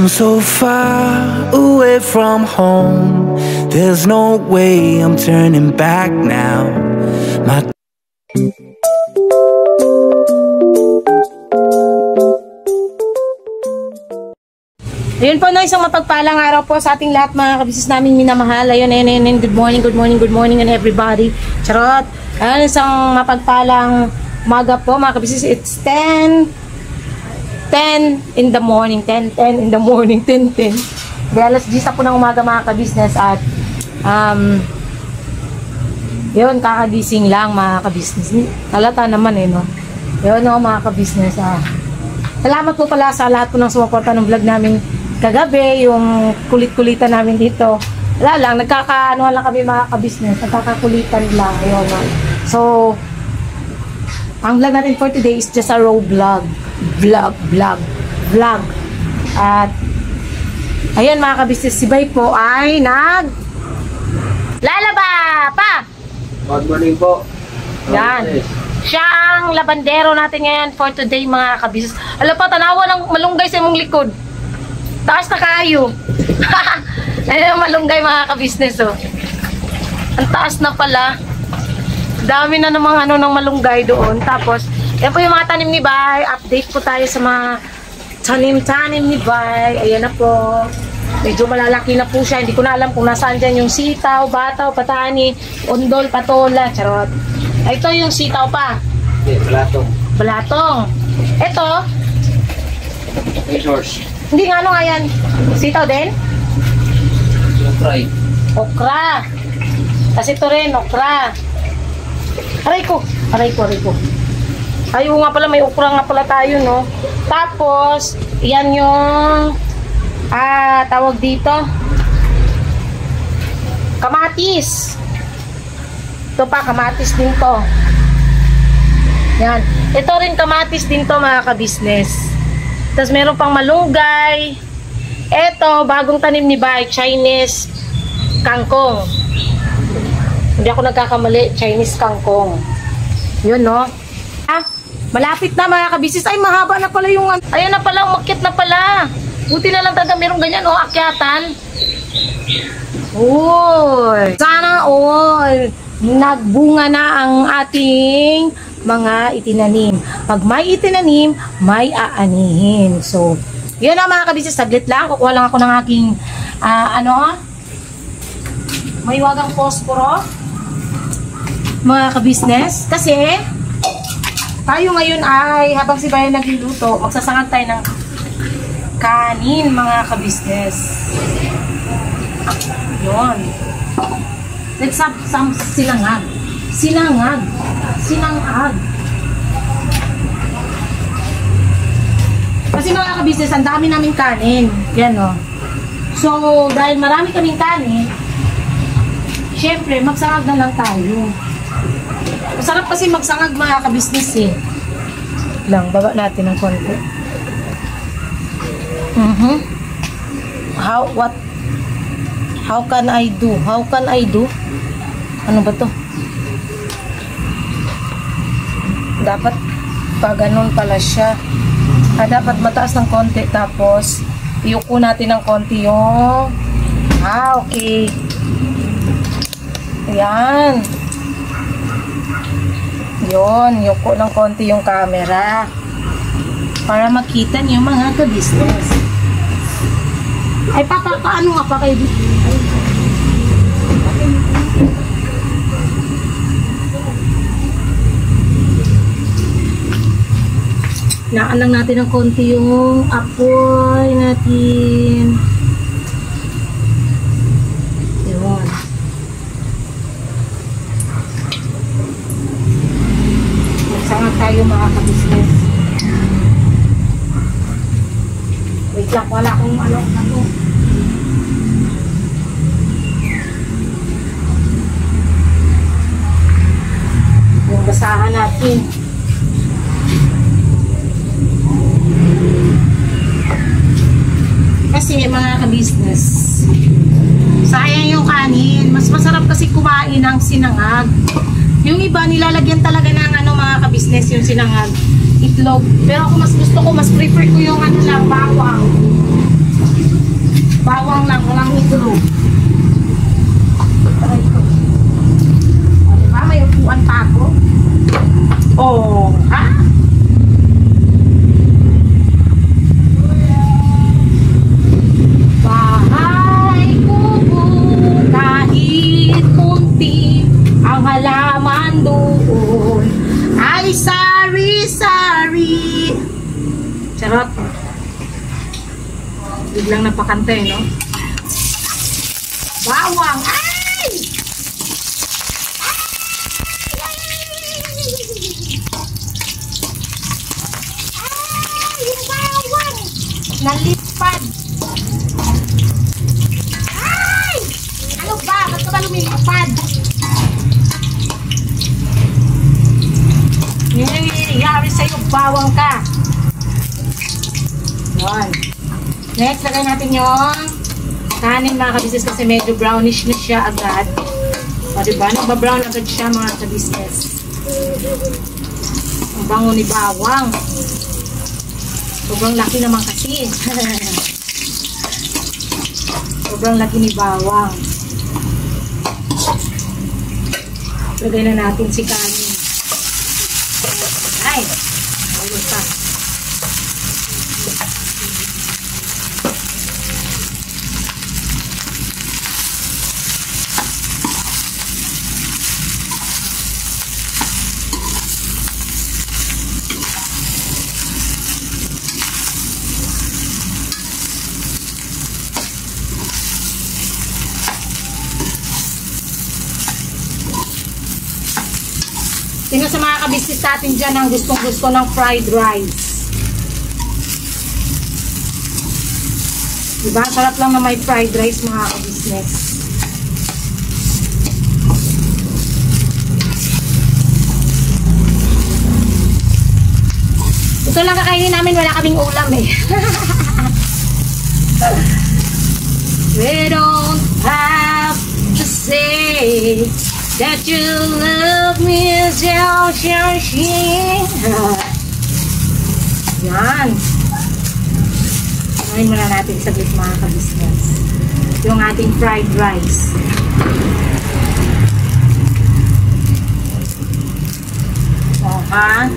I'm so far away from home. There's no way I'm turning back now. Ayun po, no, isang mapagpalang araw po sa ating lahat, mga kabisnes namin minamahal. Ayun, good morning and everybody. Charot. Ayun, isang mapagpalang umaga po, mga kabisnes. It's 10 in the morning. 10 in the morning. Alas 10 po ng umaga, mga kabisnes. At, yun, kakagising lang, mga kabisnes. Talata naman, no. Yun, no, mga kabisnes. Salamat po pala sa lahat po ng sumuporta ng vlog namin kagabi, yung kulit-kulitan namin dito. Wala lang, nagkakaano lang kami, mga kabisnes, nagkakakulitan lang. Ayun, no. So, ang vlog natin for today is just a raw vlog. At, ayun, mga kabisnes, si Bay po ay lalaba pa! Good morning po. Yan. Siya ang labandero natin ngayon for today, mga kabisnes. Alam pa, tanawa ng malunggay sa imong likod. Taas na kayo. Ayun, malunggay, mga kabisnes, oh. Ang taas na pala. Dami na namang ng malunggay doon. Tapos, yan po yung mga tanim ni Bay. Update po tayo sa mga tanim ni Bay. Ayan na po. Medyo malalaki na po siya. Hindi ko na alam kung nasaan dyan yung sitaw, bataw, patani, undol, patola. Charot. Ito yung sitaw pa. Okay, Balatong. Ito. Resource. Hindi nga, ano nga yan? Sitaw din? Try. Okra. Kasi ito rin, okra. Aray ko. Ayaw nga pala, may okra nga pala tayo, no? Tapos, yan yung tawag dito, kamatis. Ito pa, kamatis din to. Yan. Ito rin kamatis din to, mga kabisnes. Tapos meron pang malunggay. Ito, bagong tanim ni Bay, Chinese kangkong. Hindi ako nagkakamali, Chinese kangkong. Yun, no? Malapit na, mga kabisnes. Ay, mahaba na pala yung, ayun na pala, umakyat na pala. Buti na lang talaga meron ganyan, oh, akyatan. Uy! Sana all nagbunga na ang ating mga itinanim. Pag may itinanim, may aanihin. So, yun na, mga kabisnes, saglit lang. Kukuha lang ako ng aking, may wagang posporo. Mga kabisnes. Kasi, tayo ngayon ay, habang si Bayan nagluluto, magsasangag tayo ng kanin, mga kabisnes. Yun. Let's have some sinangag. Sinangag. Kasi, mga kabisnes, ang dami namin kanin. Yan, o. So, dahil marami kaming kanin, syempre, magsangag na lang tayo. Masarap kasi magsangag, mga kabisnes, eh. Lang, baba natin ng konti. How can I do? Ano ba to? Dapat pa ganun pala siya. Dapat mataas ng konti, tapos iyuko natin ng konti yung okay. Ayan. Yun, yuko ng konti yung camera para makita niyo, mga ka-business. Ay, paano nga pa kayo dito? Naan lang natin ng konti yung apoy natin. Yun. Magsangag tayo, mga ka-business. Wait lang, wala akong ano. Yung basahan natin. Kasi, mga ka-business, sayang yung kanin. Mas masarap kasi kumain ng sinangag. Yung iba, nilalagyan talaga ng mga ka-business yung sinangag. Itlog. Pero ako mas gusto ko, mas prefer ko yung lang, bawang. Bawang lang, walang itlog. Try ko. O, diba? May upuan pa ako. Oh, ha? Bahay kubo, kahit kunti ang halaman doon ay sari-sari. Charot. Biglang napakante, no? Bawang! Ay! Ay! Yung bawang! Nalipad! Ay! Ano ba? Ba't ka ba lumilipad? Yan ang nangyayari sa'yo, bawang ka. Yan. Next, lagay natin yung kanin mga kabisnes kasi medyo brownish na siya agad. O diba? Nagbabrown agad siya mga kabisnes. Ang bango ni bawang. Sobrang laki naman kasi. Sobrang laki ni bawang. Lagay na natin si kanin. Ay! Ulo pa. Sino sa mga kabisnes natin dyan ang gustong-gusto ng fried rice? Diba? Sarap lang na may fried rice mga kabisnes. Ito lang kakainin namin, wala kaming ulam eh. We don't have to say that you love me as your shine. Yan. Ngayon muna natin saglit mga kabisnes. Yung ating fried rice. O, ha?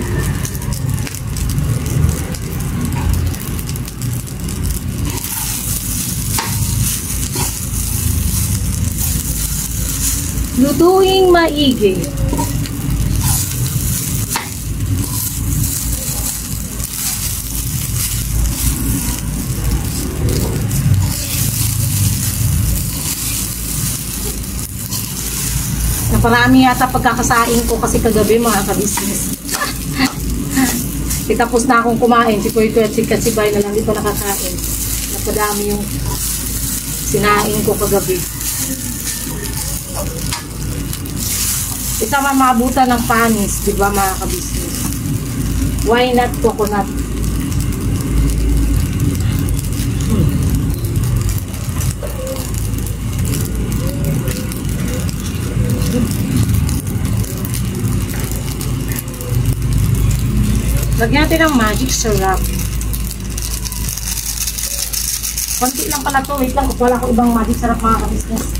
Lutuing maigi. Naparami yata pagkakasain ko kasi kagabi mga kabisnes. Tapos na akong kumain. Si Kuya at si Kasibay na lang di pa nakakain. Napadami yung sinain ko kagabi. Isa man maabutan ng panis, di ba mga kabisnes? Why not coconut? Lagyan natin ng magic syrup. Konti lang pala to. Wait lang, wala ko ibang magic syrup mga kabisnes.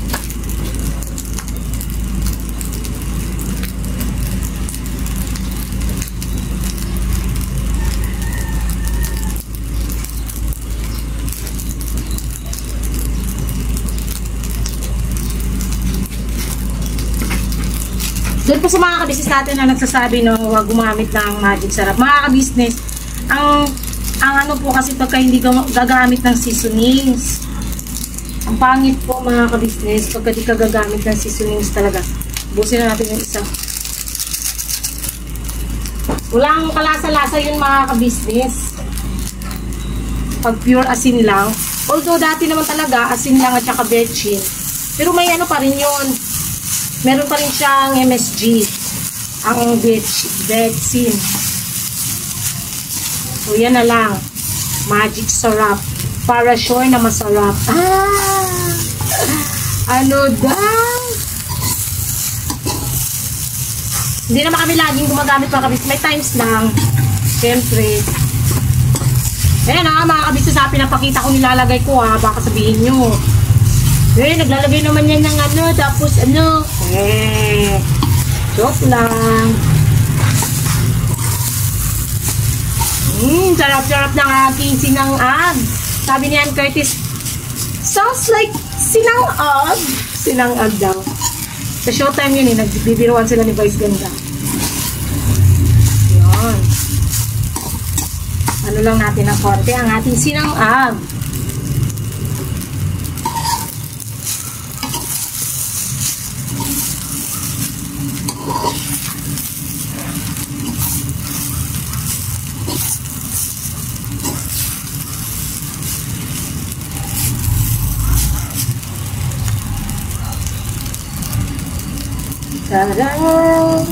Doon po sa mga kabisnes natin na nagsasabi no, huwag gumamit ng magic syrup. Mga kabisnes, ang ano po kasi pagka hindi gagamit ng seasonings. Ang pangit po mga kabisnes, pagka di ka gagamit ng seasonings talaga. Busin na natin yung isa. Walang kalasa-lasa yun mga kabisnes. Pag pure asin lang. Although dati naman talaga, asin lang at saka betchin. Pero may ano pa rin yun. Meron pa rin siyang MSG. Ang betchin. So, yan na lang. Magic syrup. Para sure na masarap. Ano daw? Hindi naman kami laging gumagamit mga kabis. May times lang. Siyempre. Ayan ha, mga kabisnes ha, pinapakita ko nilalagay ko ha, baka sabihin nyo. Naglalagay naman yan ng ano, tapos ano. Joke lang. Sarap-sarap ng aking sinangag. Sabi ni Ann Curtis, sounds like sinangag. Sinangag daw. Sa Showtime yun nagbibiruan sila ni Vice Ganda. Yun. Ano lang natin ng konti ang ating sinangag. Tadaan!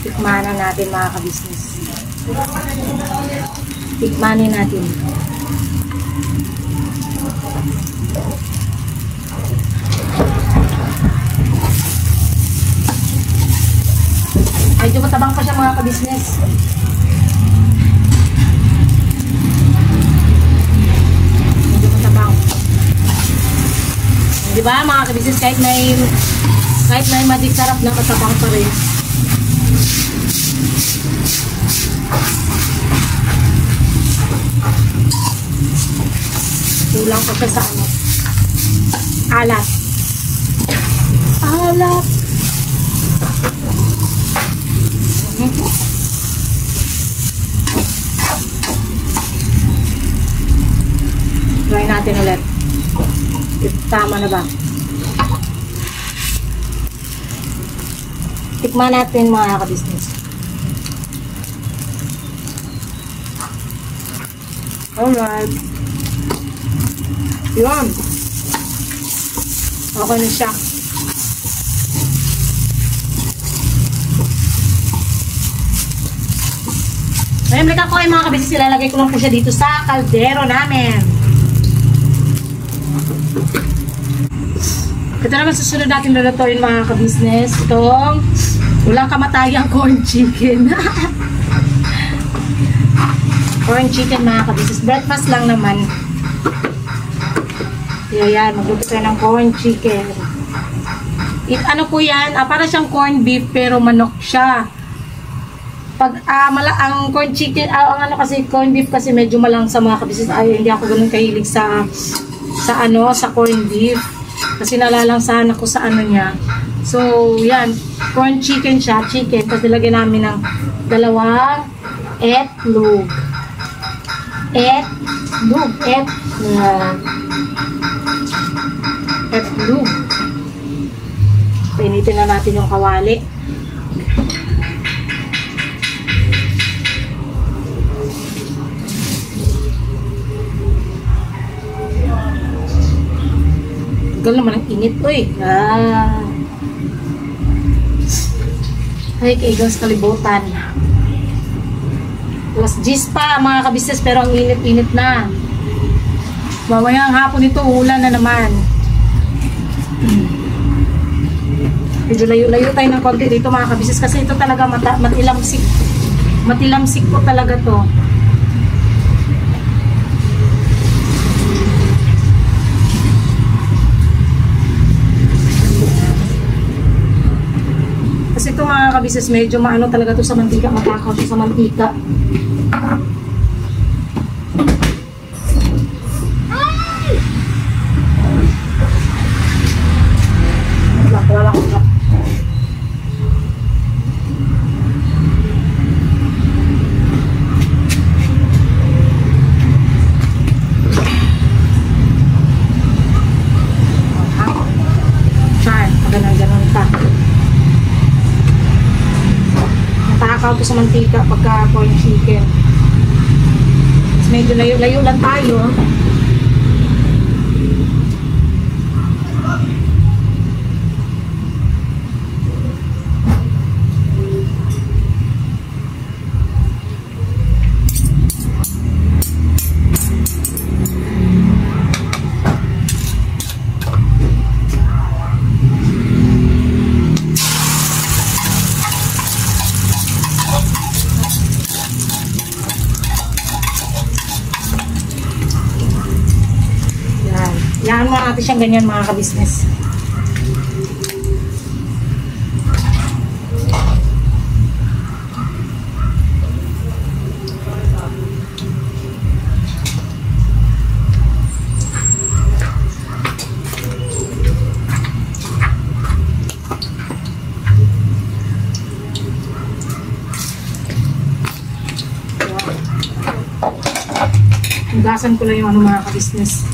Tikmanan natin mga kabisnes. Tikmanin natin. Medyo matabang pa siya mga kabisnes. Medyo matabang. Di ba mga kabisnes, kahit may magic sarap na matabang pa rin. Kulang pa siya sa ano. Alat. Alat. Try natin ulit. Tama na ba? Tikman natin mga kabisnes. Alright. Yun. Okay na siya. Ngayon, balik ako ay mga kabisnes. Ilalagay ko lang po siya dito sa kaldero namin. Ito naman susunod natin lulutuin mga kabisnes. Itong walang kamatayang corn chicken. Corn chicken mga kabisnes. Breakfast lang naman. Yan, magluto tayo ng corn chicken. Ano po yan? Para siyang corn beef pero manok siya. Pag ang corn chicken, ang ano kasi corn beef kasi medyo malang sa mga kabisnes. Ay, hindi ako ganun kahilig sa corn beef. Kasi nalalangsahan ako sa ano niya. So, yan. Corn chicken siya. Chicken. Tapos nilagyan namin ng 2 etlog. Etlog. Etlog. Painitin na natin yung kawali. Tagal naman ang init. Uy. Ay, kaigas kalibutan. Alas 10 pa mga kabisnes pero ang init-init na. Mamaya ang hapon ito, ulan na naman. Medyo layo-layo tayo ng konti dito mga kabisnes kasi ito talaga matilamsik. Matilamsik po talaga to. Kasi ito mga kabisnes medyo maano talaga to sa mantika. Matakaw siya sa mantika. Wala ko. mantika pagka corn chicken. Mas medyo layo-layo lang tayo. Yan mo natin siyang ganyan mga ka-business. Hugasan ko lang yung mga ka-business.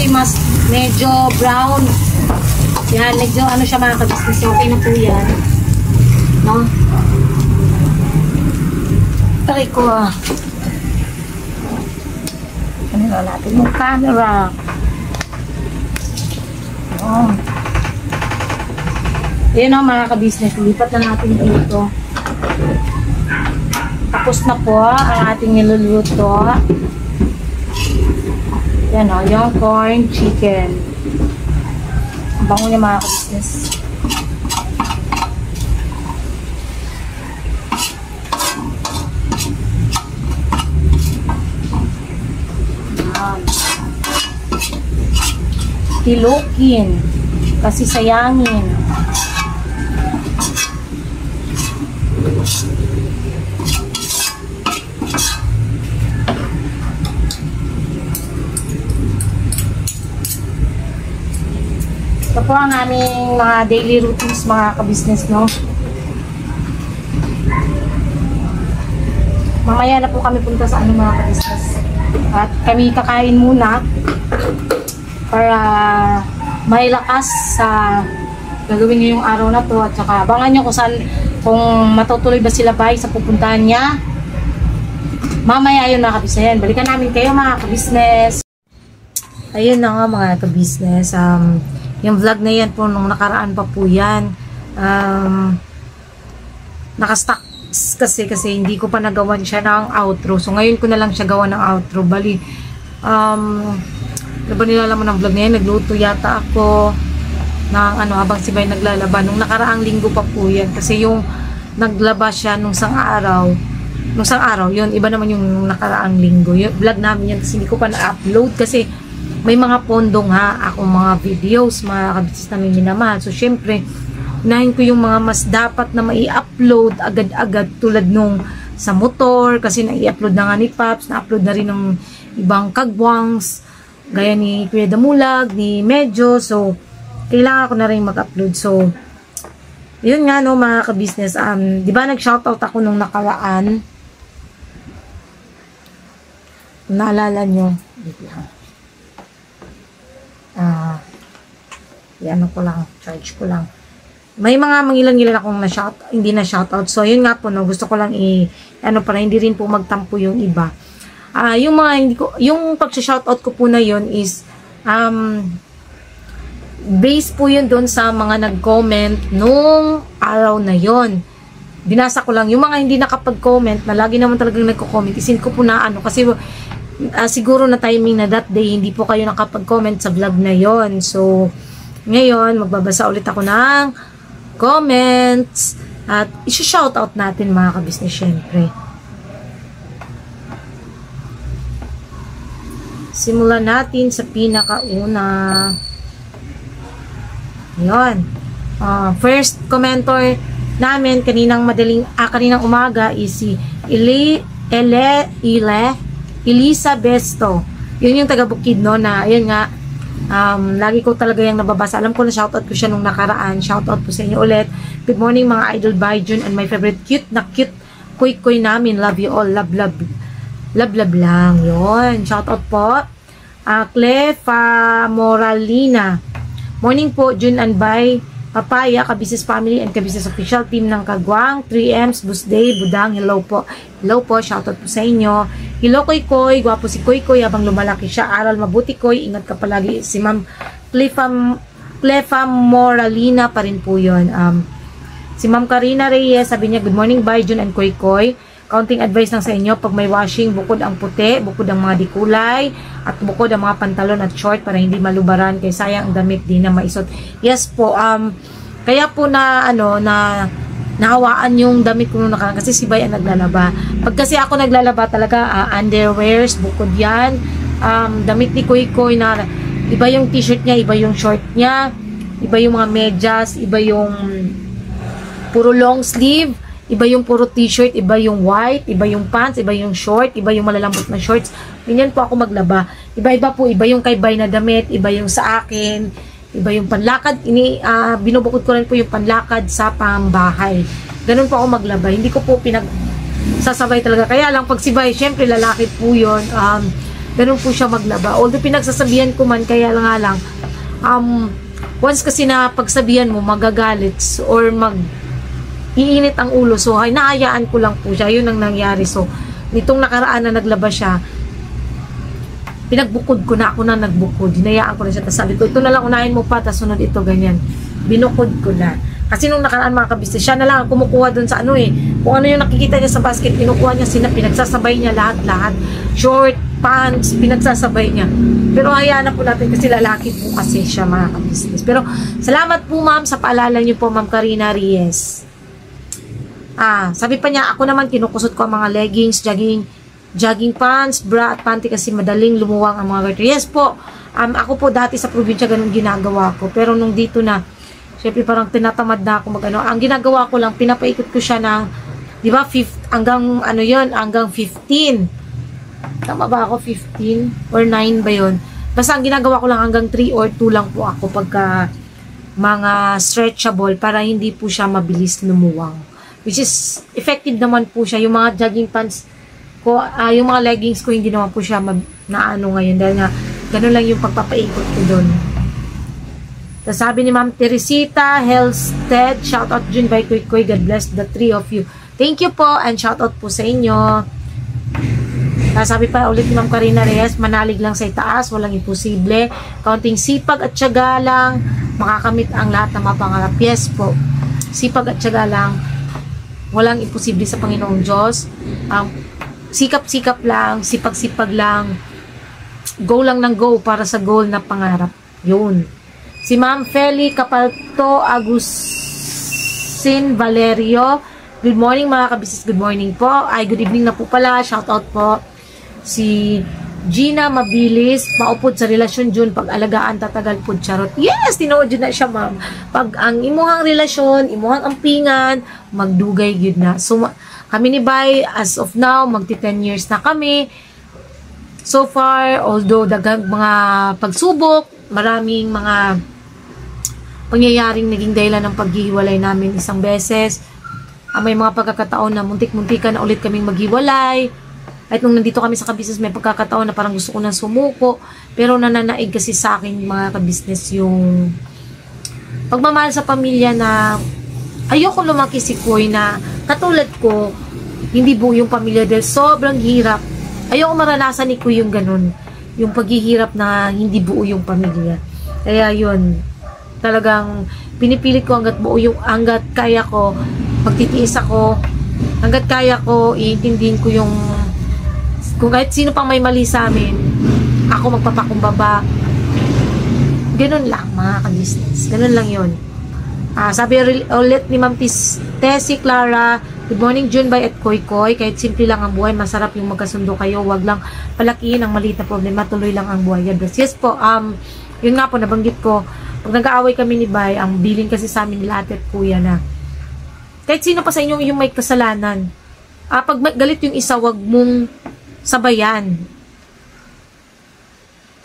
kasi mas medyo brown. Yan, medyo ano siya mga kabisnes. Okay na po yan. No? Try ko ano na natin yung camera. Oh. Ayan o mga kabisnes. Lipat na natin dito. Tapos na po ang ating niluluto. Yan o, yung corn chicken. Ang bango niya mga kabisnes. Tilukin. Kasi sayangin. Ito po ang aming mga daily routines mga kabisnes, no? Mamaya na po kami punta sa ano mga kabisnes. At kami kakain muna para may lakas sa gagawin ngayong araw na to. At saka abangan nyo kung matutuloy ba sila ba sa pupuntahan niya. Mamaya yun mga kabisnes. Balikan namin kayo mga kabisnes. Ayun na nga mga kabisnes. Yung vlog na yan po, nung nakaraan pa po yan. Nakastuck kasi hindi ko pa nagawan siya ng outro. So, ngayon ko na lang siya gawa ng outro. Bali, diba nilalaman ng vlog na yan? Nagluto yata ako ng habang si Bay naglalaba. Nung nakaraang linggo pa po yan. Kasi yung naglaba siya nung sang araw, yun, iba naman yung nakaraang linggo. Yung vlog namin yan kasi hindi ko pa na-upload kasi may mga pondong akong mga videos, mga kabisnes namin minamahal. So, syempre, unahin ko yung mga mas dapat na mai-upload agad-agad tulad nung sa motor, kasi na-i-upload na nga ni Paps, na-upload na rin ng ibang kagwangs, gaya ni Kuya Damulag, ni Medyo. So, kailangan ko na rin mag-upload. So, yun nga no mga kabisnes. Di ba nag-shoutout ako nung nakaraan? Naalala nyo? Yan ko lang, charge ko lang. May mga mangilan-ngilan akong hindi na shoutout. So, yun nga po, no, gusto ko lang para hindi rin po magtampo yung iba. Yung pag-shoutout ko po na yun is, based po yun doon sa mga nag-comment nung araw na yun. Binasa ko lang, yung mga hindi nakapag-comment, na lagi naman talagang nagko-comment, isin ko po na kasi siguro na timing na that day, hindi po kayo nakapag-comment sa vlog na yon. So, ngayon, magbabasa ulit ako ng comments at isi-shoutout natin mga kabisnes syempre. Simulan natin sa pinakauna. Yon. First commenter namin kaninang umaga is si Elisa Besto. Yun yung taga Bukid, no, na ayun nga, lagi ko talaga yung nababasa. Alam ko na shoutout ko siya nung nakaraan. Shoutout po sa inyo ulit. Good morning mga idol Baijun and my favorite cute kuy namin. Love you all. Love lang. Yun. Shoutout po. Clefa Moralina. Morning po, Jun and Bay. Papaya, Kabisnes Family and Kabisnes Official Team ng Kagwang, 3Ms, Busday, Budang, hello po. Hello po, shoutout po sa inyo. Hello Koy, gwapo si Koy, habang lumalaki siya. Aral mabuti Koy, ingat ka palagi. Si Ma'am Clefa Moralina pa rin po yun. Si Ma'am Karina Reyes, sabi niya, good morning, bye, Jun and Koy. Counting advice lang sa inyo, pag may washing, bukod ang puti, bukod ang mga dikulay, at bukod ang mga pantalon at short para hindi malubaran, kaya sayang ang damit, di na maisot. Yes po, kaya po nahawaan yung damit ko nung nakaraan, kasi si Bay ang naglalaba. Pag kasi ako naglalaba talaga, underwears, bukod yan, damit ni Koy na, iba yung t-shirt niya, iba yung short niya, iba yung mga medyas, iba yung puro long sleeve, iba yung puro t-shirt, iba yung white, iba yung pants, iba yung short, iba yung malalambot na shorts. Ganyan po ako maglaba. Iba-iba po, iba yung kay Bay na damit, iba yung sa akin, iba yung panlakad. Binubukod ko rin po yung panlakad sa pambahay. Ganun po ako maglaba. Hindi ko po sasabay talaga. Kaya lang pag si Bay, syempre lalaki po yun. ganun po siya maglaba. Although pinagsasabihan ko man, kaya nga lang, once kasi na pagsabihan mo, magagalit or iinit ang ulo. So, hinahayaan ko lang po siya. Yun ang nangyari. So, nitong nakaraan na naglaba siya, pinagbukod ko na, ako na nagbukod. Hinayaan ko na siya. Tapos sabi ko, ito na lang, unahin mo pa, tapos sunod ito, ganyan. Binukod ko na. Kasi nung nakaraan mga kabisnes, siya na lang ang kumukuha dun sa ano kung ano yung nakikita niya sa basket, kinukuha niya, pinagsasabay niya lahat-lahat. Short, pants, pinagsasabay niya. Pero hayaan na po natin kasi lalaki po kasi siya mga kabisnes. Pero salamat po ma'am sa paalala niyo po, Ma'am Karina Reyes. Sabi pa niya, ako naman kinukusot ko ang mga leggings, jogging pants, bra at panty kasi madaling lumuwang ang mga garter. Yes po, ako po dati sa probinsya ganun ginagawa ko. Pero nung dito na, syempre parang tinatamad na ako mag-ano. Ang ginagawa ko lang, pinapaikot ko siya ng, di ba, hanggang 15. Tama ba ako? 15 or 9 ba yun? Basta ang ginagawa ko lang hanggang 3 or 2 lang po ako pagka mga stretchable para hindi po siya mabilis lumuwang. Which is, effective naman po siya. Yung mga jogging pants ko, yung mga leggings ko, hindi naman po siya naano ngayon. Dahil nga, ganun lang yung pagpapaikot ko doon. Tapos sabi ni Ma'am Teresita Hellstead, shoutout dyan by Kuy Kuy, God bless the three of you. Thank you po, and shoutout po sa inyo. Tapos sabi pa ulit ni Ma'am Karina Reyes, manalig lang sa itaas, walang imposible. Kaunting sipag at tiyaga lang, makakamit ang lahat ng mga pangarap. Yes po, sipag at tiyaga lang, walang imposible sa Panginoong Diyos. Sikap-sikap lang, sipag-sipag lang, go lang ng go para sa goal na pangarap. Yun. Si Ma'am Feli Capalto Agusin Valerio, good morning mga kabisnes, good morning po. Good evening na po pala, shout out po. Si Gina Mabilis, maupod sa relasyon Jun, pag-alagaan tatagal po charot. Yes, tinuod yun na siya ma'am. Pag ang imuhang relasyon, imuhang ampingan, magdugay yun na. So, kami ni Bay, as of now, magti 10 years na kami. So far, although dagang mga pagsubok, maraming mga pangyayaring naging dahilan ng paghihiwalay namin isang beses. May mga pagkakataon na muntik-muntikan na ulit kaming maghiwalay. At nung nandito kami sa kabisnes, may pagkakataon na parang gusto ko nang sumuko. Pero nananaig kasi sa akin mga kabisnes yung pagmamahal sa pamilya na ayoko lumaki si Koy na katulad ko, hindi buo yung pamilya dahil sobrang hirap. Ayoko maranasan ni Koy yung ganun. Yung paghihirap na hindi buo yung pamilya. Kaya yun, talagang pinipilit ko hanggat kaya ko, magtitiis ako, hanggat kaya ko, iintindihin ko yung kung kahit sino pang may mali sa amin, ako magpapakumbaba. Ganun lang mga ka-business. Ganun lang yun. Sabi ulit ni Ma'am Tessie Clara, good morning Junbay at Koy Koy. Kahit simple lang ang buhay, masarap yung magkasundo kayo. Wag lang palakihin ang maliit na problema. Tuloy lang ang buhay. Yes po, yun nga po, nabanggit ko. Pag nag-aaway kami ni Bay, ang bilin kasi sa amin nila ate at kuya na kahit sino pa sa inyo yung may kasalanan. Pag galit yung isa, wag mong sabayan.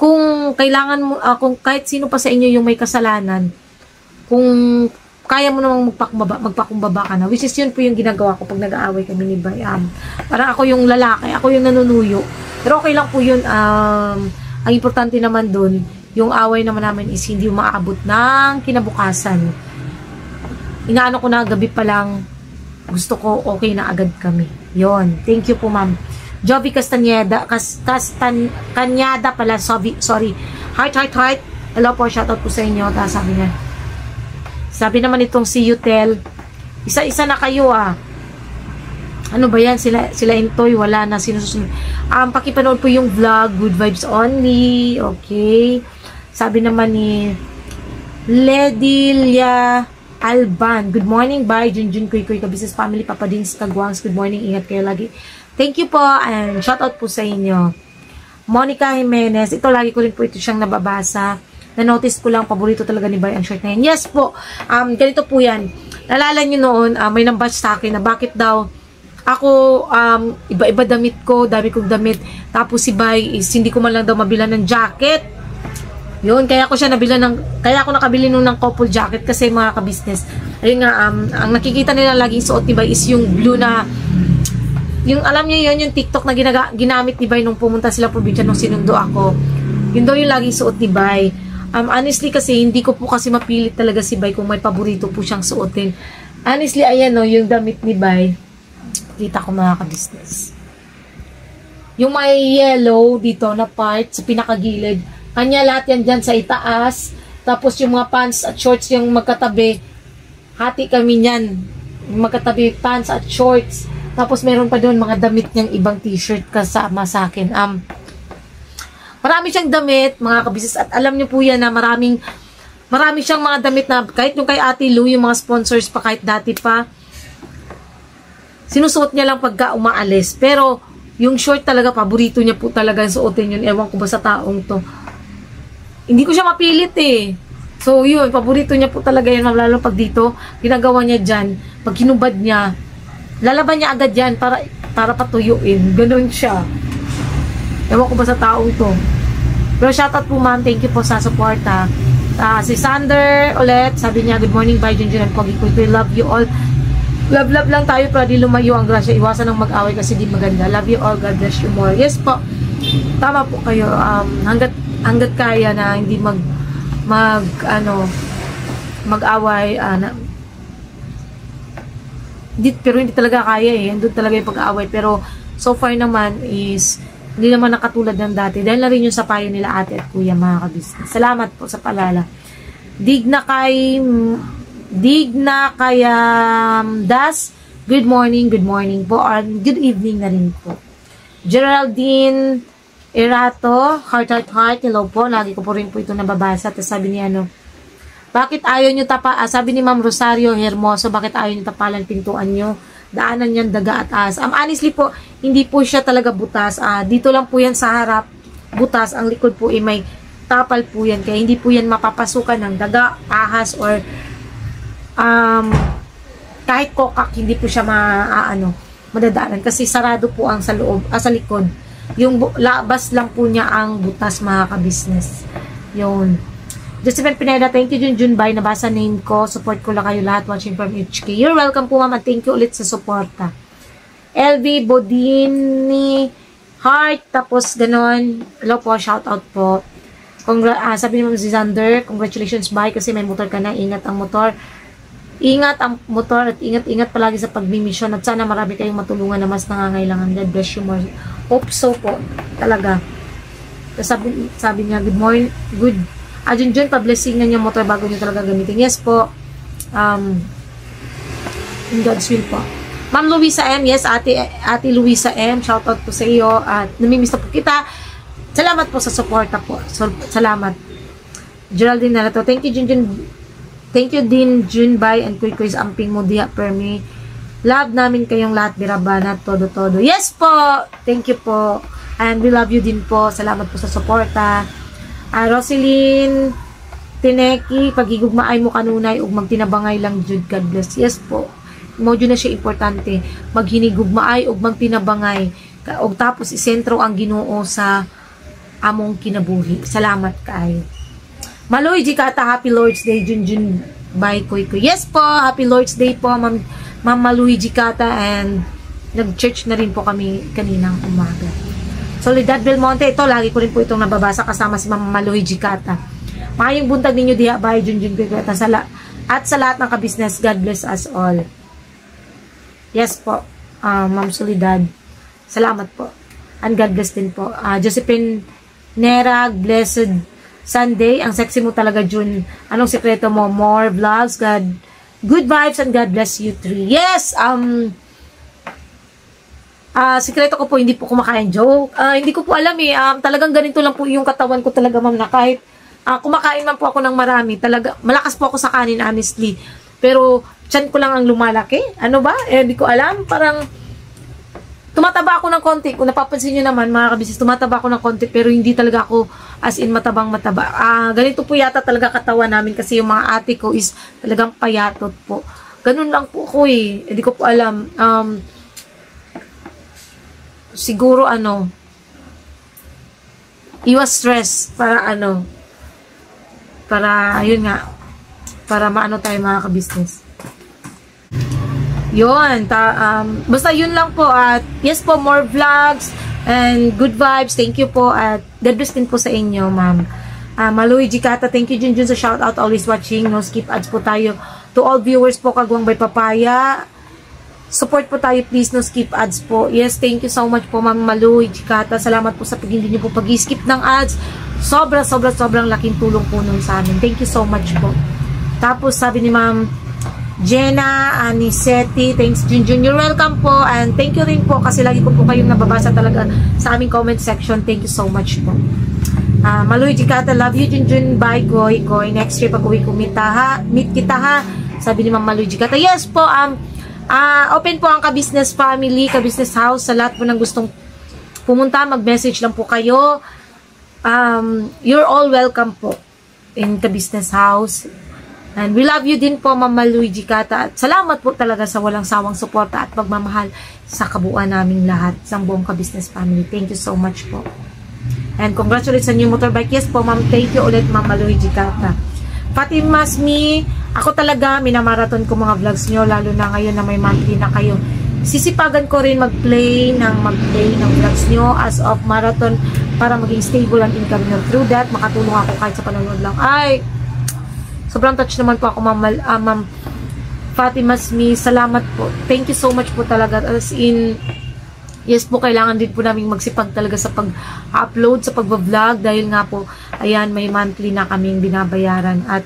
Kung kailangan mo, kung kahit sino pa sa inyo yung may kasalanan, kung kaya mo namang magpakumbaba ka na, which is yun po yung ginagawa ko pag nag-aaway kami ni Bay. Parang ako yung lalaki, ako yung nanunuyo. Pero okay lang po yun. Ang importante naman dun, yung away naman namin is hindi umaabot ng kinabukasan. Inaano ko na gabi pa lang, gusto ko okay na agad kami. Yon. Thank you po ma'am. Jovi Castañeda pala, sorry. Heart. Hello po, shoutout po sa inyo. Tapos sabi naman itong si Yutel, isa-isa na kayo Ano ba yan? Sila Intoy, wala na sinusunod. Pakipanood po yung vlog, good vibes only. Okay. Sabi naman ni Ledilia Alban, good morning, bye. Junjun Kuy Kabisnes Family, Papa Dins Kagwangs, good morning, ingat kayo lagi. Thank you po, and shout out po sa inyo. Monica Jimenez, ito lagi ko rin po ito siyang nababasa. Na-notice ko lang, paborito talaga ni Bay ang shirt na yan. Yes po, ganito po yan. Nalala nyo noon, may nang-batch sa akin na bakit daw ako, iba-iba damit ko, dami kong damit. Tapos si Bay is hindi ko man lang daw mabilan ng jacket. Yun, kaya ako nakabili nung ng couple jacket kasi mga ka-business. Ayun nga, ang nakikita nila laging suot ni Bay is yung blue na Yung alam niyo yun, yung TikTok na ginamit ni Bay nung pumunta sila probinsya nung sinundo ako. Yun daw yung laging suot ni Bay. Honestly kasi, hindi ko po kasi mapilit talaga si Bay kung may paborito po siyang suotin. Honestly, ayan no, yung damit ni Bay. Kita ko mga ka-business. Yung may yellow dito na part sa pinakagilid. Kanya lahat yan dyan sa itaas. Tapos yung mga pants at shorts yung magkatabi. Hati kami niyan. Magkatabi pants at shorts. Tapos meron pa doon mga damit niyang ibang t-shirt kasama sa akin. Marami siyang damit, mga kabisis. At alam niyo po yan na marami siyang mga damit na kahit yung kay Ate Lou, yung mga sponsors pa kahit dati pa, sinusuot niya lang pagka umaalis. Pero yung short talaga, paborito niya po talaga suotin yun. Ewan ko ba sa taong to. Hindi ko siya mapilit eh. So yun, paborito niya po talaga yun. Lalo pag dito, ginagawa niya dyan. Pag hinubad niya, lalaban niya agad yan para patuyuin. Ganun siya. Ewan ko ba sa taong to. Pero shoutout po ma'am. Thank you po sa support ha. Si Sander ulit. Sabi niya, good morning, bye Junjun and Pogi. We love you all. Love lang tayo para di lumayo ang grasya. Iwasan ng mag-away kasi di maganda. Love you all. God bless you more. Yes po. Tama po kayo. Hanggat kaya na hindi mag-away pero hindi talaga kaya eh. Doon talaga yung pag-aaway. Pero so far naman is hindi naman nakatulad ng dati. Dahil na rin yung sa payo nila ate at kuya mga kabisnes. Salamat po sa palala. Dig na kaya Das. Good morning po. Or good evening na rin po. Geraldine Erato, heart. Hello po. Lagi ko po rin po ito nababasa. Tapos sabi niya bakit ayaw nyo sabi ni Ma'am Rosario Hermoso, bakit ayaw nyo tapalan pintuan nyo? Daanan yan daga at ahas. Honestly po, hindi po siya talaga butas. Dito lang po yan sa harap, butas. Ang likod po may tapal po yan. Kaya hindi po yan mapapasukan ng daga, ahas, or kahit kokak, hindi po siya madadaanan. Kasi sarado po ang sa loob, sa likod. Yung labas lang po niya ang butas mga ka-business. Yun. Josephine Pineda, thank you Junjun Bay. Nabasa name ko. Support ko lang kayo lahat watching from HK. You're welcome po ma'am. Thank you ulit sa suporta. LV Bodini Heart. Tapos ganon. Hello po. Shout out po. Sabi ni Ma'am Zizander, congratulations Bay kasi may motor ka na. Ingat ang motor. Ingat ang motor at ingat palagi sa pagmimisyon. At sana marami kayong matulungan na mas nangangailangan. God bless you more. Hope so po. Talaga. Sabi niya, good morning. Junjun, pa-blessing na niya motor bago niyo talaga gamitin. Yes po. In God's will po. Ma'am Luisa M. Yes, Ate Luisa M. Shoutout po sa iyo. At namimiss na po kita. Salamat po sa suporta po. Salamat. Geraldine Narato. Thank you, Junjun. Thank you din, Junbay and Kuy amping mo diya per me. Love namin kayong lahat. Birabana, todo. Yes po. Thank you po. And we love you din po. Salamat po sa suporta. Roselyn Tineki, pagigugmaay mo kanunay ug magtinabangay lang jud. God bless. Yes po. Mo jud na siya importante. Maghinigugmaay ug magtinabangay. Ug tapos isentro ang Ginoo sa among kinabuhi. Salamat kaayo. Maloy Jikata, happy Lord's Day Junjun by Kuy. Yes po, happy Lord's Day po Ma'am Maloy Jikata, and nag-church na rin po kami kaninang umaga. Soledad Belmonte, ito, lagi ko rin po itong nababasa kasama si Ma'am Maloy Jikata. Mayong buntag ninyo diha by Junjun Kuykata at sa lahat ng kabisnes. God bless us all. Yes po, Ma'am Soledad. Salamat po. And God bless din po. Josephine Nerag, blessed Sunday. Ang sexy mo talaga, Jun. Anong sekreto mo? More vlogs. Good vibes and God bless you three. Yes, sikreto ko po, hindi po kumakain joke. Hindi ko po alam eh. Talagang ganito lang po yung katawan ko talaga, ma'am, na kahit kumakain man po ako ng marami. Talaga, malakas po ako sa kanin, honestly. Pero, tiyan ko lang ang lumalaki. Ano ba? Hindi ko alam. Parang, tumataba ako ng konti. Kung napapansin nyo naman, mga kabisis, tumataba ako ng konti. Pero hindi talaga ako as in mataba. Ganito po yata talaga katawan namin. Kasi yung mga ate ko is talagang payatot po. Ganun lang po ko eh. Hindi ko po alam. Siguro iwas stress para ayun nga, para maano tayo mga kabisnes. Yun, basta yun lang po. At yes po, more vlogs and good vibes. Thank you po. At God bless din po sa inyo, ma'am. Maluy Jikata, thank you Junjun sa shoutout. Always watching. No skip ads po tayo. To all viewers po, Kagwang by Papaya. Support po tayo please. No skip ads po. Yes, thank you so much po, ma'am Maluy Jikata. Salamat po sa hindi niyo po pag-skip ng ads. Sobrang laking tulong po nun sa amin. Thank you so much po. Tapos sabi ni ma'am Jenna Anisetti, thanks Junjun, you're welcome po, and thank you rin po kasi lagi ko po kayong nababasa talaga sa aming comment section. Thank you so much po. Maluy Jikata, love you Junjun, bye Goy. Next year pag uwi ko meet kita ha, sabi ni ma'am Maluy Jikata. Yes po, open po ang ka-business family, ka-business house, sa lahat po ng gustong pumunta, mag-message lang po kayo. You're all welcome po in ka-business house. And we love you din po, Ma'am Maluy Jikata. At salamat po talaga sa walang sawang suporta at pagmamahal sa kabuuan naming lahat, sa buong ka-business family. Thank you so much po. And congratulations sa new motorbike. Yes po, Ma'am. Thank you ulit, Ma'am Maluy Jikata. Fatima Masmi, ako talaga, minamarathon ko mga vlogs nyo, lalo na ngayon na may monthly na kayo. Sisipagan ko rin mag-play ng vlogs nyo as of marathon para maging stable ang income nyo. Through that, makatulong ako kahit sa panonood lang. Ay, sobrang touch naman po ako, Ma'am Fatima Smith. Salamat po. Thank you so much po talaga. As in, yes po, kailangan din po namin magsipag talaga sa pag-upload, sa pag-vlog. Dahil nga po, ayan, may monthly na kaming binabayaran. At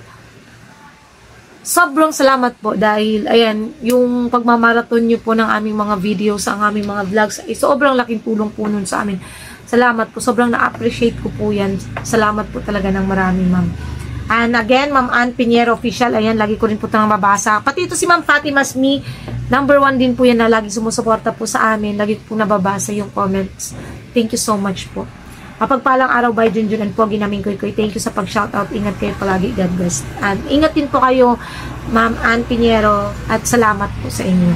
sobrang salamat po dahil, ayan, yung pagmamarathon nyo po ng aming mga videos, ang aming mga vlogs, ay sobrang laking tulong po nun sa amin. Salamat po. Sobrang na-appreciate ko po yan. Salamat po talaga ng marami, ma'am. And again, Ma'am Ann Pinheiro Official, ayan, lagi ko rin po itong mabasa. Pati ito si Ma'am Fatima Smith, number 1 din po yan na lagi sumusuporta po sa amin. Lagi po nababasa yung comments. Thank you so much po. Mapagpalang araw by Junjun and Pogi namin Koy. Thank you sa pag-shoutout. Ingat kayo palagi. God bless. And ingat din po kayo, Ma'am Ann Pinheiro. At salamat po sa inyo.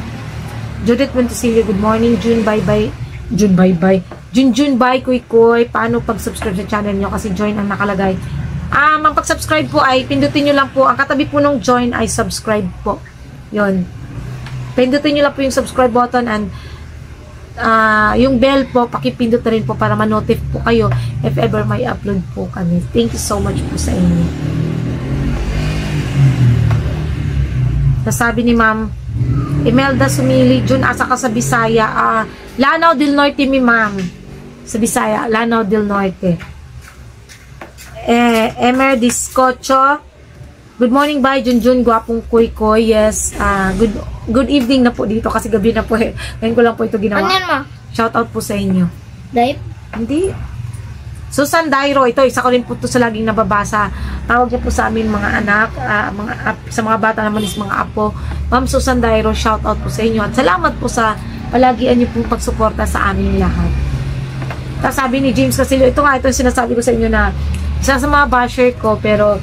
Judith Montesilio, good morning. June, bye-bye. June, bye-bye. Junjun, bye, Koy. Paano pag-subscribe sa channel nyo? Kasi join ang nakalagay. Ang pag-subscribe po ay pindutin nyo lang po. Ang katabi po nung join ay subscribe po. Yun. Pindutin nyo lang po yung subscribe button and yung bell po, pakipindot na rin po para ma-notify po kayo if ever may upload po kami. Thank you so much po sa inyo. Nasabi ni Ma'am Imelda Sumili, Jun, asa ka sa Bisaya? Lanao del Norte, mi ma'am. Sa Bisaya, Lanao del Norte. Emer Discocho, good morning bye Junjun, gwapong Koy. Yes, good evening na po dito kasi gabi na po eh. Ngayon ko lang po ito ginawa. Ano yan, ma? Shout out po sa inyo. Dive? Hindi. Susan Dairo, ito isa ko rin po ito sa laging nababasa. Tawag niya po sa amin mga anak, sa mga bata naman is mga apo. Ma'am Susan Dairo, shout out po sa inyo. At salamat po sa palagian niyo pong pagsuporta sa amin lahat. Tapos sabi ni James Casillo, ito nga, ito yung sinasabi ko sa inyo na isa sa mga basher ko, pero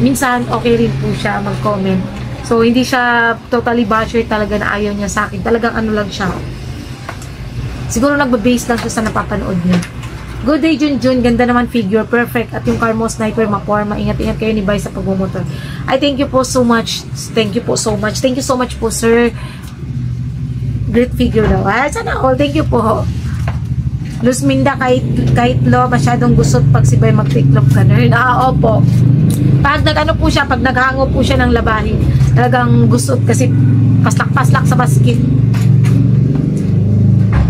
minsan okay rin po siya mag-comment. So, hindi siya totally basher talaga na ayaw niya sa akin. Talagang ano lang siya. Siguro nagbe-base lang siya sa napapanood niya. Good day, Junjun. Ganda naman figure. Perfect. At yung Carmo Sniper, maporma. Ingat-ingat kayo ni Bay sa pagmumotor. I thank you po so much. Thank you po so much. Thank you so much po, sir. Great figure daw. Sana all. Thank you po. Luz Minda, kahit lo, masyadong gusot pag si Bay mag-tiklop ka na. Opo. Pag nag-ano po siya, pag naghango po siya ng labahin, talagang gusot kasi paslak-paslak sa basket.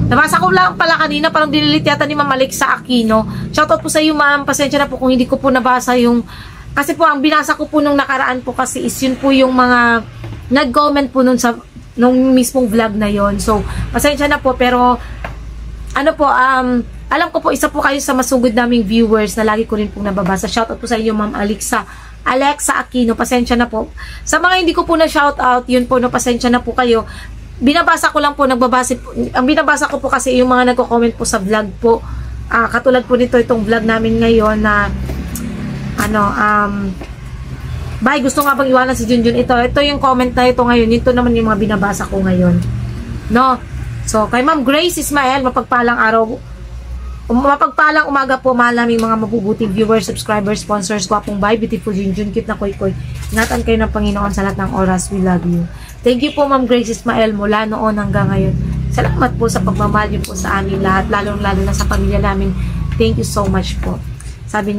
Nabasa ko lang pala kanina, parang dinilit yata ni Ma'am Alexa Aquino. Shoutout po sa iyo, ma'am. Pasensya na po kung hindi ko po nabasa yung... Kasi po, ang binasa ko po nung nakaraan po kasi is yun po yung mga nag-comment po nung mismong vlog na yon. So, pasensya na po, pero... Ano po, alam ko po, isa po kayo sa masugod naming viewers na lagi ko rin pong nababasa. Shoutout po sa inyo, Ma'am Alexa Aquino. Pasensya na po. Sa mga hindi ko po na shoutout, yun po, no, pasensya na po kayo. Binabasa ko lang po, ang binabasa ko po kasi yung mga nagko-comment po sa vlog po. Katulad po nito, itong vlog namin ngayon na, Bay, gusto nga bang iwanan si Junjun? Ito yung comment na ito ngayon. Ito naman yung mga binabasa ko ngayon. No? So, kay Ma'am Grace Ismael, mapagpalang araw, mapagpalang umaga po, mahal naming mga mabubuting viewers, subscribers, sponsors, gwapong Bay, beautiful Junjun, cute na Koy. Ingatan kayo ng Panginoon sa lahat ng oras. We love you. Thank you po, Ma'am Grace Ismael, mula noon hanggang ngayon. Salamat po sa pagmamahal niyo po sa amin lahat, lalong-lalo na sa pamilya namin. Thank you so much po. Sabi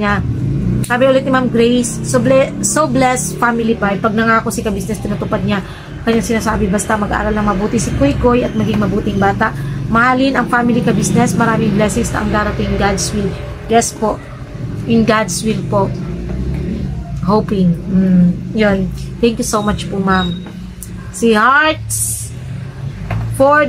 ulit ni Ma'am Grace, so blessed family vibe. Pag nangako si ka-business, tinutupad niya. Kanyang sinasabi, basta mag-aaral ng mabuti si Koy Koy at maging mabuting bata. Mahalin ang family ka-business. Maraming blessings na ang darating in God's will. Yes po. In God's will po. Hoping. Yun. Thank you so much po, ma'am. Si Hearts for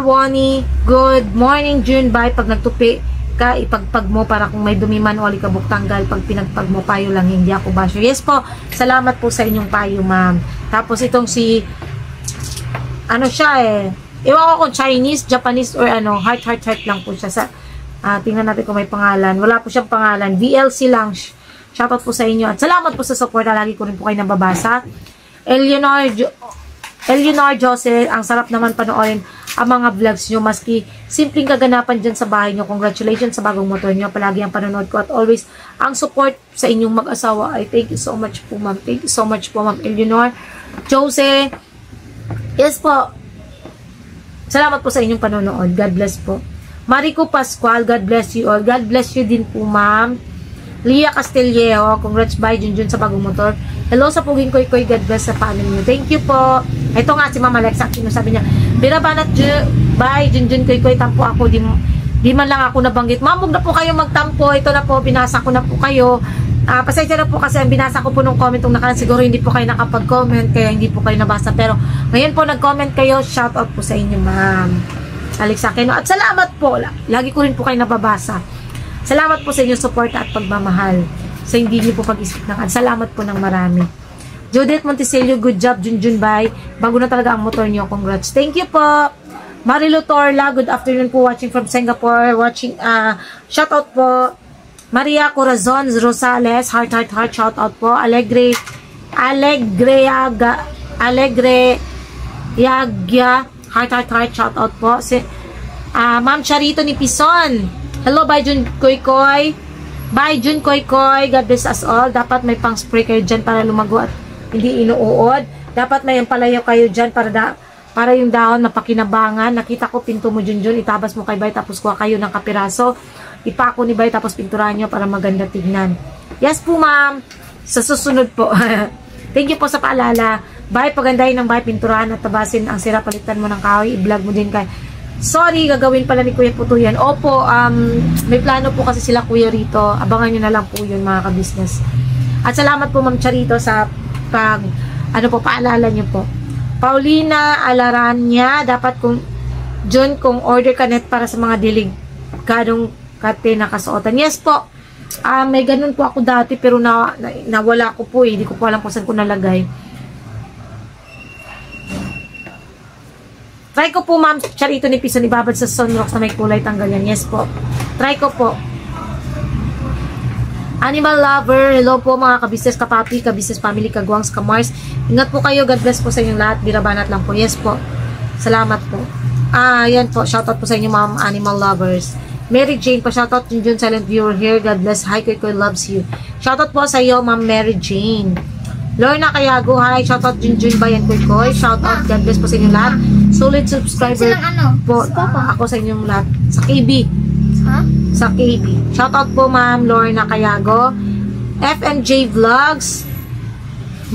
Wani. Good morning, June. Bye. Pag nagtupi ka, ipagpag mo para kung may dumiman o alikabok tanggal. Pag pinagpag mo, payo lang, hindi ako basher. Yes po. Salamat po sa inyong payo, ma'am. Tapos itong si ano siya ewan ko kung Chinese, Japanese, or ano, heart lang po siya. Tingnan natin kung may pangalan. Wala po siyang pangalan. VLC lang. Shoutout po sa inyo. At salamat po sa support. Lagi ko rin po kayo nababasa. Eleanor Jose, ang sarap naman panoorin ang mga vlogs nyo. Maski simpleng kaganapan dyan sa bahay nyo. Congratulations sa bagong motor nyo. Palagi ang panonood ko. At always, ang support sa inyong mag-asawa. Ay, thank you so much po, ma'am. Thank you so much po, ma'am Eleanor Jose. Yes po. Salamat po sa inyong panonood. God bless po. Marico Pascual, God bless you all. God bless you din po, ma'am. Lia Castillejo, congrats by Junjun sa bagong motor. Hello sa puging Koy Koy, God bless sa family niyo. Thank you po. Ito nga si Ma'am Alexa, sabi niya, birabanat by Junjun Koy Koy, tampo ako, di man lang ako nabanggit. Ma'am, huwag na po kayo magtampo. Ito na po, binasa ko na po kayo. Pasensya na po kasi ang binasa ko po nung comment nung nakaraan, siguro hindi po kayo nakapag-comment, kaya hindi po kayo nabasa. Pero ngayon po nag-comment kayo, shout out po sa inyo, Ma'am Alexa Keno. At salamat po, lagi ko rin po kayo nababasa. Salamat po sa inyong support at pagmamahal. Sa hindi niyo po pag-isip ng salamat po ng marami. Judith Monticelio, good job, Junjun Bay. Bago na talaga ang motor niyo. Congrats. Thank you po. Marilu Torla, good afternoon po, watching from Singapore. Shout out po. Maria Corazon Rosales, heart, shout out po. Alegre Yagya, heart, shout out po. Ma'am Charito ni Pison. Hello, bye Jun Koy Koy. Bye Jun Koy Koy. God bless us all. Dapat may pang spray kayo dyan para lumago at hindi inuuod. Dapat may palayo kayo dyan para yung dahon mapakinabangan. Nakita ko pinto mo Junjun. Itabas mo kay Bay tapos kuha kayo ng kapiraso. Ipako ni Bay tapos pinturahan nyo para maganda tignan. Yes po, ma'am. Sa susunod po. Thank you po sa paalala. Bay, pagandahin ng Bay, pinturahan at tabasin ang sira. Palitan mo ng kahoy. I-vlog mo din kay... Sorry, gagawin pala ni Kuya Puto yan. Opo, may plano po kasi sila Kuya rito. Abangan nyo na lang po yun, mga ka-business. At salamat po, Ma'am Charito, sa paalala nyo po. Paulina Alaranya, dapat kung order ka net para sa mga delikadong kate na kasuotan. Yes po, may ganun po ako dati, pero nawala ko po Hindi ko po alam kung saan ko nalagay. Try ko po, Ma'am Charito ni Pison, ibabad sa sunrocks na may kulay, tanggal yan. Yes po. Try ko po. Animal lover, hello po mga ka-business, kapapi, ka-business family, kagwangs, kamars. Ingat po kayo, God bless po sa inyong lahat. Birabanat lang po. Yes po. Salamat po. Yan po. Shoutout po sa inyo, Ma'am Animal lovers. Mary Jane po, shoutout Junjun, silent viewer here. God bless. Hi, Koy Koy loves you. Shoutout po sa iyo, Ma'am Mary Jane. Lorna Kayago, hi, shoutout Junjun Bayan Koy Koy. Shoutout, God bless po sa inyong lahat. Solid subscriber po ako sa inyong lahat. Sa KB. Sa KB. Shoutout po, Ma'am Lorna Kayago. FMJ Vlogs.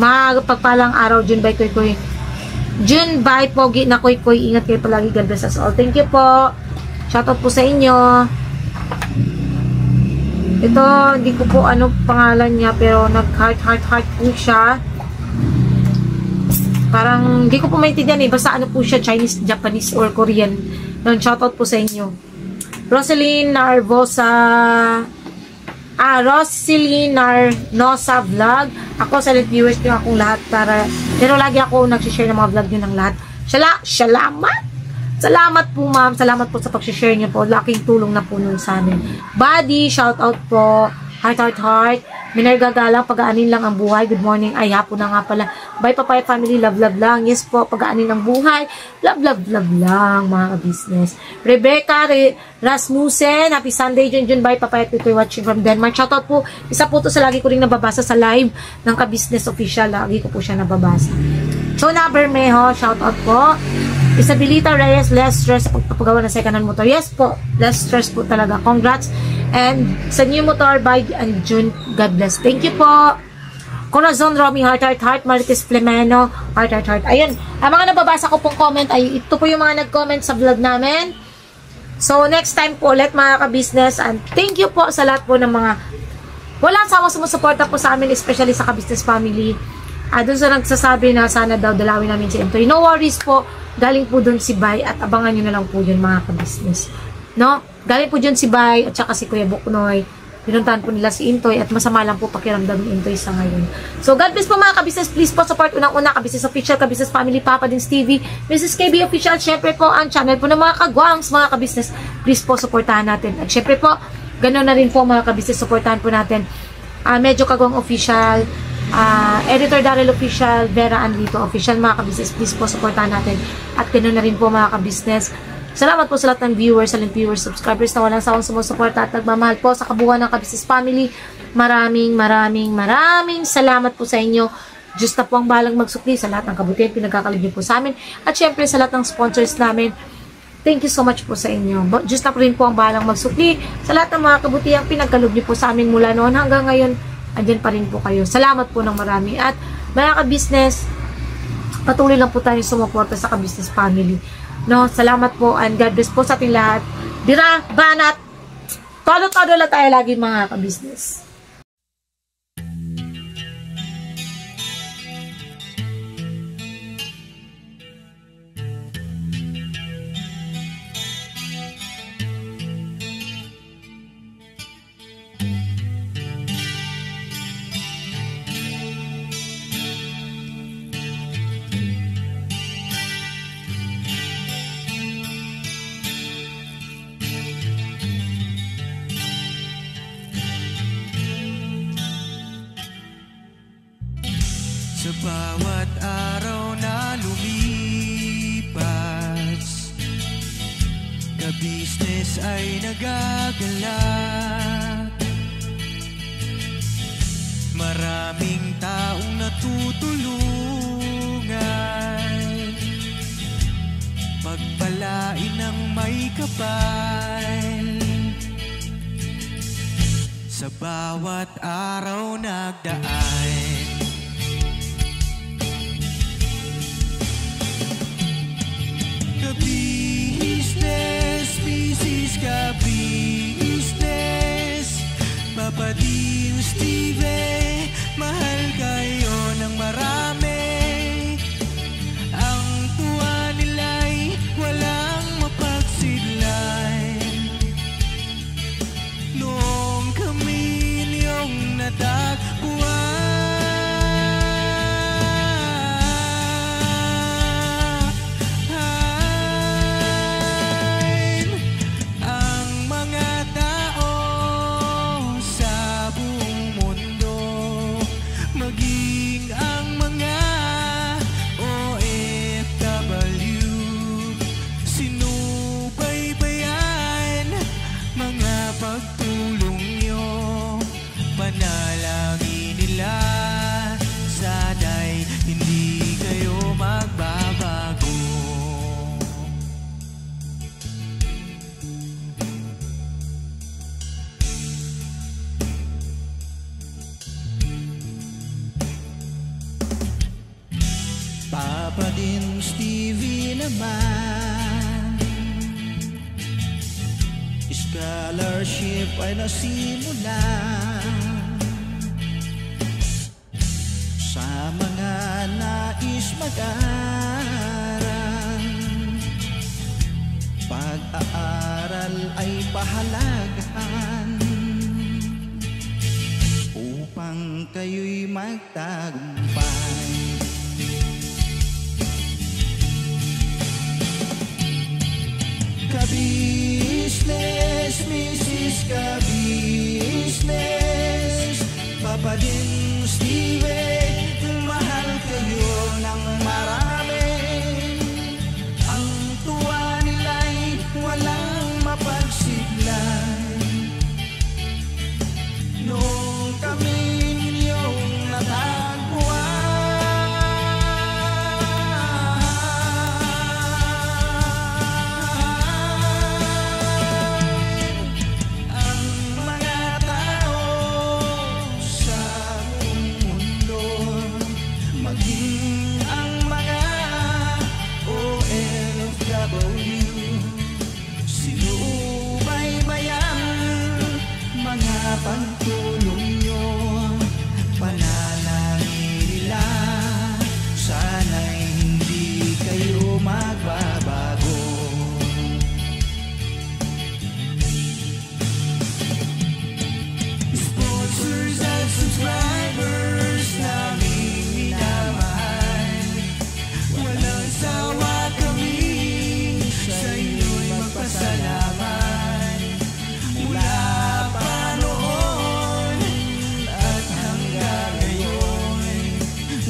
Magpagpalang araw, Jun Bay Koy Koy. Jun Bay Pogi na Koy Koy. Ingat kayo palagi. God bless us all. Thank you po. Shoutout po sa inyo. Ito, hindi ko po ano pangalan niya, pero nag-heart po siya. Parang, hindi ko po maintindihan basta ano po siya, Chinese, Japanese, or Korean. Doon, shoutout po sa inyo. Rosaline Narnosa Vlog. Ako, silent viewers nyo akong lahat pero lagi ako nagsishare ng mga vlog nyo ng lahat. Salamat! Salamat po, ma'am. Salamat po sa pag-share niyo po. Laking tulong na po nun sa amin. Buddy, shout out po. Heart. Minargagalang, pag-aanin lang ang buhay. Good morning. Ay, hapon na nga pala. Bye, Papaya Family. Love lang. Yes po, pag-aanin ang buhay. Love lang, mga business. Rebecca Rasmussen. Happy Sunday, Junjun. Bye, Papaya. Twitter watching from Denmark. Shout out po. Isa po to sa lagi ko rin nababasa sa live ng ka-business official. Lagi ko po siya nababasa. Chona Bermejo, shout out po. Isabelita Reyes, less stress sa pagpapagawa ng second hand motor. Yes po, less stress po talaga. Congrats. And sa new motor by and June, God bless. Thank you po. Corazon Romy, heart. Marites Flemeno, heart. Ayun, ang mga nababasa ko pong comment ay ito po yung mga nag-comment sa vlog namin. So, next time po ulit mga ka-business, and thank you po sa lahat po ng mga walang sawang sumusuporta po sa amin, especially sa ka-business family. Doon sa nagsasabi na sana daw dalawin namin si Intoy. No worries po, galing po doon si Bay at abangan nyo na lang po yun mga ka-business. No? Galing po dyan si Bay at saka si Kuya Buknoy. Pinuntahan po nila si Intoy at masama lang po pakiramdam ni Intoy sa ngayon. So, God bless po mga ka-business. Please po support unang-una ka-business official, ka-business family, Papa Dins TV, Mrs. KB official. Syempre po ang channel po ng mga kagwangs, mga ka-business. Please po supportahan natin. At syempre po, ganoon na rin po mga ka-business, supportahan po natin. Medyo Kagwang official, Editor Daryl official, Vera Anlito official, mga ka-business. Please po supportahan natin. At ganoon na rin po mga ka-business. Salamat po sa lahat ng viewers, silent viewers, subscribers na walang sawang sumusuporta at nagmamahal po sa kabuuan ng ka-business family. Maraming salamat po sa inyo. Diyos na po ang bahalang magsukli sa lahat ng kabutihan pinagkakalib niyo po sa amin. At syempre sa lahat ng sponsors namin. Thank you so much po sa inyo. Diyos na po rin po ang bahalang magsukli sa lahat ng mga kabutihang pinagkaloob niyo po sa amin mula noon hanggang ngayon. Andyan pa rin po kayo. Salamat po ng marami. At mga ka-business, patuloy lang po tayo sumuporta sa ka-business family. No, salamat po and God bless po sa ating lahat. Dira, banat, todo lang tayo lagi mga ka-business. Sa bawat araw na lumipas, ka-business ay nagagalak. Maraming taong natutulungan, pagpalain ng may kapal. Sa bawat araw nagdaan, business, Papa Dins TV, mahal kayo ng marami. Ang tuwa nila'y walang mapagsidlan. Noong kami niyong natagpuan, Papa Dins TV naman, scholarship ay nasimulan sa mga nais mag-aral. Pag-aaral ay pahalagahan upang kayo'y magtagumpay. Ka-business, Mrs. Ka-business, Papa Dins TV, mahal kayo ng marami. Ang tuwa nila'y walang mapagsiglan. Noong kami ninyong natagpuan, ang mga OFW, sinubaybayan mga pagtulong nyo, panalangin nila, sana'y hindi kayo magbabago. Sponsors at subscribers namin minamahal, walang sawa kami sa inyo'y magpasalamat. Mula pa noon at hanggang ngayon,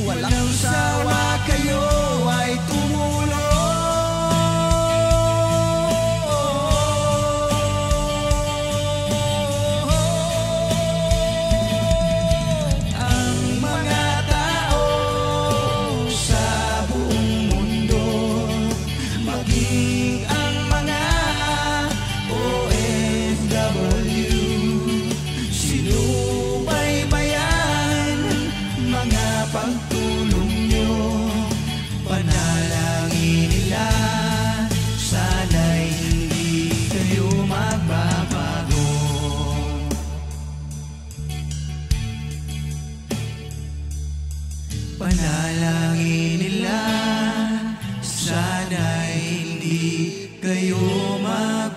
walang sawa kayo ay tumulong. Ang mga tao sa buong mundo, maging ang mga OFW, sinubaybayan mga pagtulong nyo, panalangin nila, sana'y hindi kayo magbabago. Panalangin nila, sana'y hindi kayo magbabago.